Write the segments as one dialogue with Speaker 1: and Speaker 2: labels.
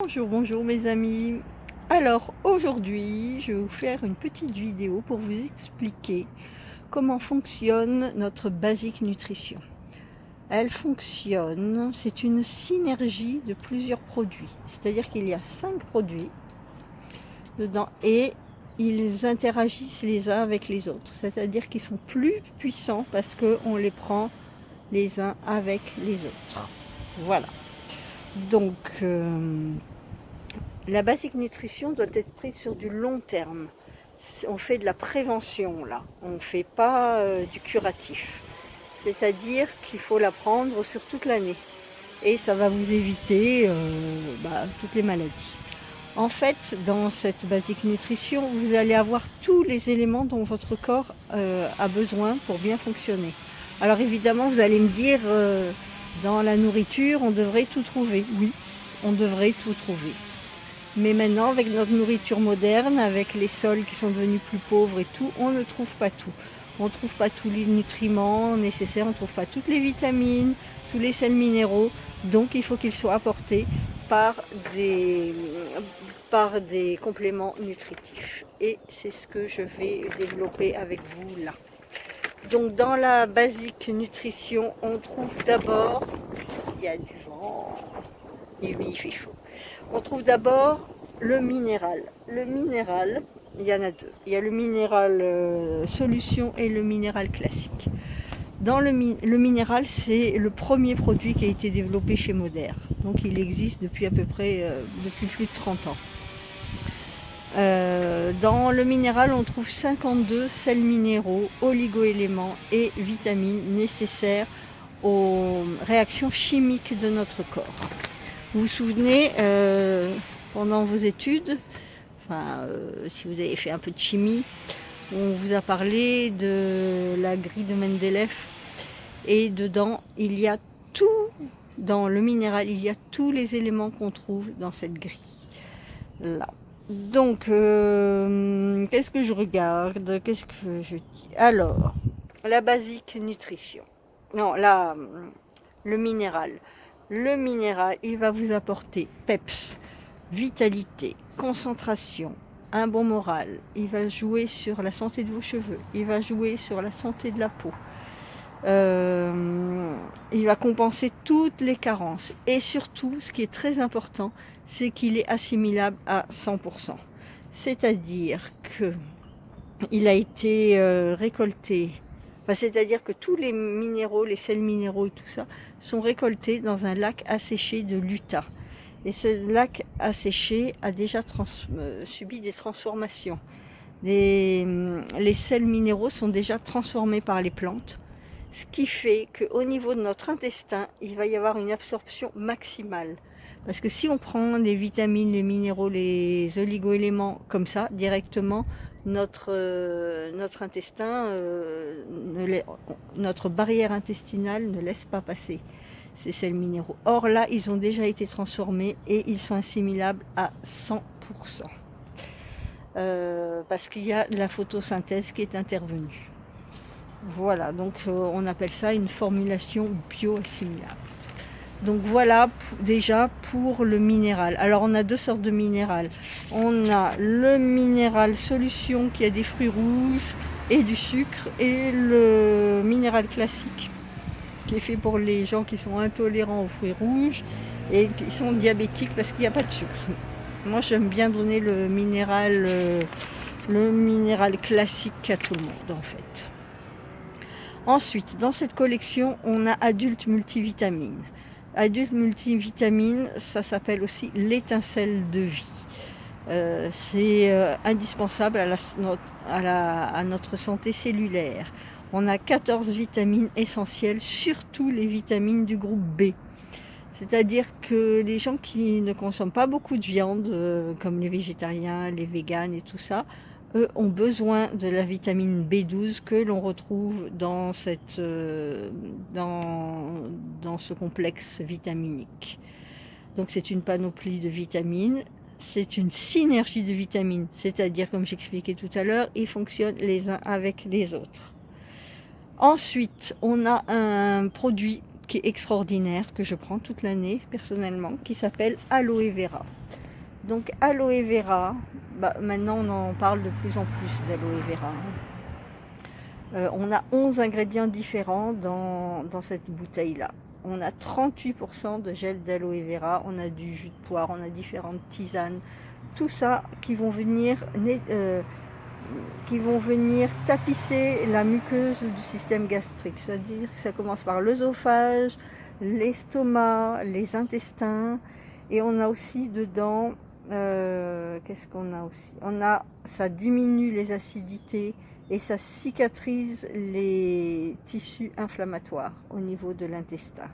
Speaker 1: Bonjour mes amis. Alors aujourd'hui je vais vous faire une petite vidéo pour vous expliquer comment fonctionne notre Basic Nutrition. Elle fonctionne, c'est une synergie de plusieurs produits, c'est-à-dire qu'il y a 5 produits dedans et ils interagissent les uns avec les autres, c'est-à-dire qu'ils sont plus puissants parce qu'on les prend les uns avec les autres. Voilà. Donc la Basic Nutrition doit être prise sur du long terme. On fait de la prévention là, on ne fait pas du curatif. C'est-à-dire qu'il faut la prendre sur toute l'année. Et ça va vous éviter toutes les maladies. En fait, dans cette Basic Nutrition, vous allez avoir tous les éléments dont votre corps a besoin pour bien fonctionner. Alors évidemment, vous allez me dire, dans la nourriture, on devrait tout trouver. Oui, on devrait tout trouver. Mais maintenant, avec notre nourriture moderne, avec les sols qui sont devenus plus pauvres et tout, on ne trouve pas tout. On ne trouve pas tous les nutriments nécessaires, on ne trouve pas toutes les vitamines, tous les sels minéraux. Donc il faut qu'ils soient apportés par des compléments nutritifs. Et c'est ce que je vais développer avec vous là. Donc dans la Basic Nutrition, on trouve d'abord, il y a du vent, et oui, il fait chaud. On trouve d'abord le minéral. Le minéral, il y en a deux. Il y a le minéral solution et le minéral classique. Dans le minéral, c'est le premier produit qui a été développé chez Moder. Donc il existe depuis à peu près depuis plus de 30 ans. Dans le minéral, on trouve 52 sels minéraux, oligo-éléments et vitamines nécessaires aux réactions chimiques de notre corps. Vous vous souvenez, pendant vos études, si vous avez fait un peu de chimie, on vous a parlé de la grille de Mendeleev et dedans, il y a tout, dans le minéral, il y a tous les éléments qu'on trouve dans cette grille. Là. Donc, qu'est-ce que je regarde? Qu'est-ce que je dis? Alors, la Basic Nutrition. Non, le minéral. Le minéral, il va vous apporter peps, vitalité, concentration, un bon moral. Il va jouer sur la santé de vos cheveux. Il va jouer sur la santé de la peau. Il va compenser toutes les carences. Et surtout, ce qui est très important, c'est qu'il est assimilable à 100%. C'est-à-dire qu'il a été récolté. C'est-à-dire que tous les minéraux, les sels minéraux et tout ça, sont récoltés dans un lac asséché de l'Utah. Et ce lac asséché a déjà subi des transformations. Les sels minéraux sont déjà transformés par les plantes, ce qui fait qu'au niveau de notre intestin, il va y avoir une absorption maximale. Parce que si on prend les vitamines, les minéraux, les oligo-éléments comme ça, directement, notre intestin, notre barrière intestinale ne laisse pas passer ces sels minéraux. Or là, ils ont déjà été transformés et ils sont assimilables à 100%. Parce qu'il y a de la photosynthèse qui est intervenue. Voilà, donc on appelle ça une formulation bio-assimilable. Donc voilà déjà pour le minéral. Alors on a deux sortes de minéral. On a le minéral solution qui a des fruits rouges et du sucre, et le minéral classique qui est fait pour les gens qui sont intolérants aux fruits rouges et qui sont diabétiques parce qu'il n'y a pas de sucre. Moi j'aime bien donner le minéral classique à tout le monde en fait. Ensuite, dans cette collection, on a Adulte Multivitamine. Adulte Multivitamine, ça s'appelle aussi l'étincelle de vie. C'est indispensable à notre santé cellulaire. On a 14 vitamines essentielles, surtout les vitamines du groupe B. C'est-à-dire que les gens qui ne consomment pas beaucoup de viande, comme les végétariens, les véganes et tout ça, eux ont besoin de la vitamine B12 que l'on retrouve dans ce complexe vitaminique. Donc c'est une panoplie de vitamines, c'est une synergie de vitamines, c'est-à-dire comme j'expliquais tout à l'heure, ils fonctionnent les uns avec les autres. Ensuite, on a un produit qui est extraordinaire, que je prends toute l'année personnellement, qui s'appelle Aloe Vera. Donc Aloe Vera, maintenant on en parle de plus en plus d'Aloe Vera. On a 11 ingrédients différents dans cette bouteille-là. On a 38% de gel d'aloe vera, on a du jus de poire, on a différentes tisanes, tout ça qui vont venir tapisser la muqueuse du système gastrique. C'est-à-dire que ça commence par l'œsophage, l'estomac, les intestins, et on a aussi dedans, qu'est-ce qu'on a aussi? Ça diminue les acidités et ça cicatrise les tissus inflammatoires au niveau de l'intestin.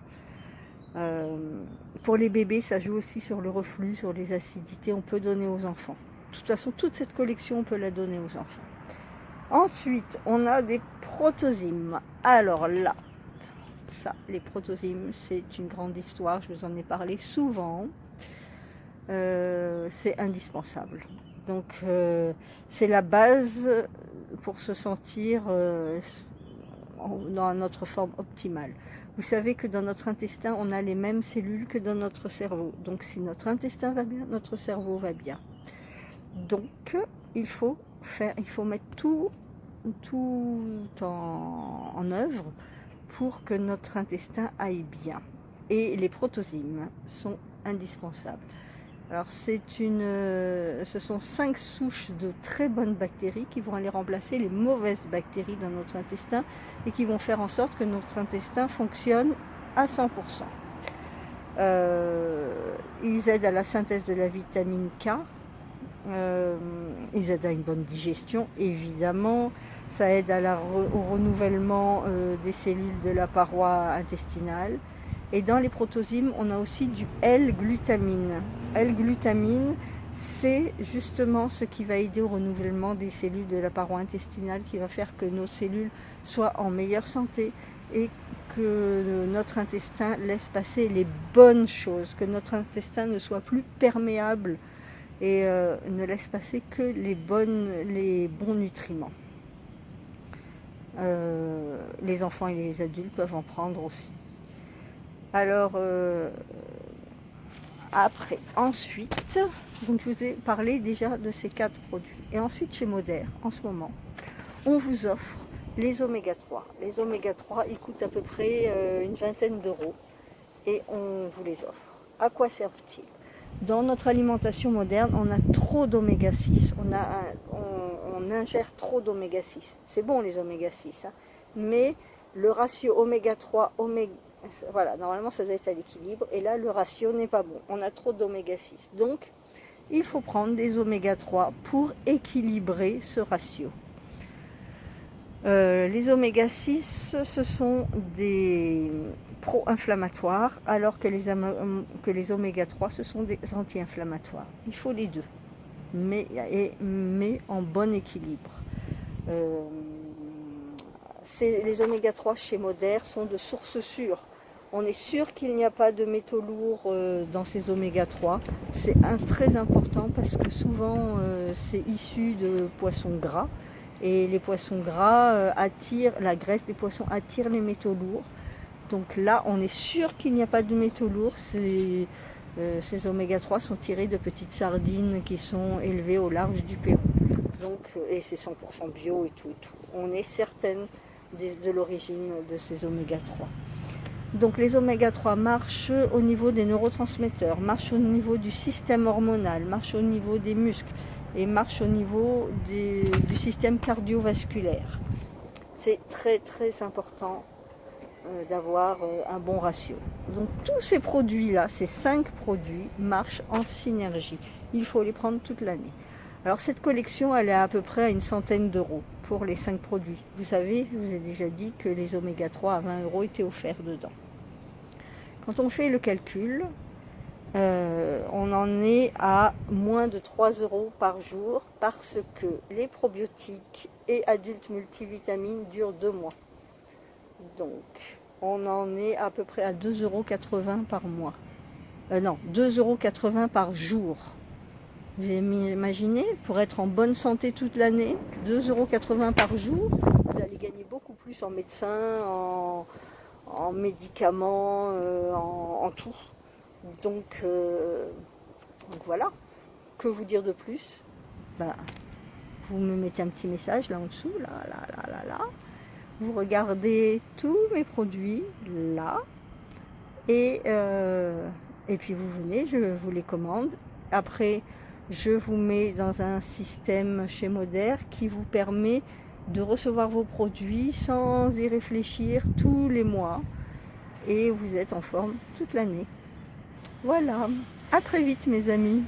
Speaker 1: Pour les bébés, ça joue aussi sur le reflux, sur les acidités, on peut donner aux enfants. De toute façon, toute cette collection, on peut la donner aux enfants. Ensuite, on a des protozymes. Alors là, ça, les protozymes, c'est une grande histoire, je vous en ai parlé souvent. C'est indispensable. Donc, c'est la base pour se sentir dans notre forme optimale. Vous savez que dans notre intestin, on a les mêmes cellules que dans notre cerveau. Donc, si notre intestin va bien, notre cerveau va bien. Donc, il faut mettre tout en œuvre pour que notre intestin aille bien. Et les protozymes sont indispensables. Alors, ce sont 5 souches de très bonnes bactéries qui vont aller remplacer les mauvaises bactéries dans notre intestin et qui vont faire en sorte que notre intestin fonctionne à 100%. Ils aident à la synthèse de la vitamine K. Ils aident à une bonne digestion, évidemment. Ça aide au renouvellement des cellules de la paroi intestinale. Et dans les protozymes, on a aussi du L-glutamine. L-glutamine, c'est justement ce qui va aider au renouvellement des cellules de la paroi intestinale, qui va faire que nos cellules soient en meilleure santé et que notre intestin laisse passer les bonnes choses, que notre intestin ne soit plus perméable et ne laisse passer que les bons nutriments. Les enfants et les adultes peuvent en prendre aussi. Alors, ensuite, donc je vous ai parlé déjà de ces 4 produits. Et ensuite, chez Moder, en ce moment, on vous offre les oméga 3. Les oméga 3, ils coûtent à peu près une vingtaine d'euros et on vous les offre. À quoi servent-ils? Dans notre alimentation moderne, on a trop d'oméga 6. On ingère trop d'oméga 6. C'est bon les oméga 6, hein, mais le ratio oméga 3, voilà, normalement ça doit être à l'équilibre, et là le ratio n'est pas bon, on a trop d'oméga 6. Donc il faut prendre des oméga 3 pour équilibrer ce ratio. Les oméga 6, ce sont des pro-inflammatoires, alors que les oméga 3, ce sont des anti-inflammatoires. Il faut les deux, mais en bon équilibre. Les oméga 3 chez Moder sont de source sûre. On est sûr qu'il n'y a pas de métaux lourds dans ces oméga 3. C'est très important parce que souvent c'est issu de poissons gras. Et les poissons gras la graisse des poissons attire les métaux lourds. Donc là, on est sûr qu'il n'y a pas de métaux lourds. Ces oméga 3 sont tirés de petites sardines qui sont élevées au large du Pérou. Donc, et c'est 100% bio et tout. On est certaine de l'origine de ces oméga 3. Donc les oméga 3 marchent au niveau des neurotransmetteurs, marchent au niveau du système hormonal, marchent au niveau des muscles et marchent au niveau du système cardiovasculaire. C'est très très important d'avoir un bon ratio. Donc tous ces produits-là, ces 5 produits, marchent en synergie. Il faut les prendre toute l'année. Alors cette collection, elle est à peu près à une centaine d'euros pour les 5 produits. Vous savez, je vous ai déjà dit que les oméga 3 à 20 euros étaient offerts dedans. Quand on fait le calcul, on en est à moins de 3 euros par jour parce que les probiotiques et adultes multivitamines durent 2 mois. Donc, on en est à peu près à 2,80 euros par mois. Non, 2,80 euros par jour. Vous imaginez, pour être en bonne santé toute l'année, 2,80 € par jour, vous allez gagner beaucoup plus en médecin, en médicaments, en tout. Donc voilà, que vous dire de plus? Ben, vous me mettez un petit message là en dessous, là. Vous regardez tous mes produits là, et puis vous venez, je vous les commande. Après, je vous mets dans un système chez Moder qui vous permet de recevoir vos produits sans y réfléchir tous les mois, et vous êtes en forme toute l'année. Voilà, à très vite mes amis.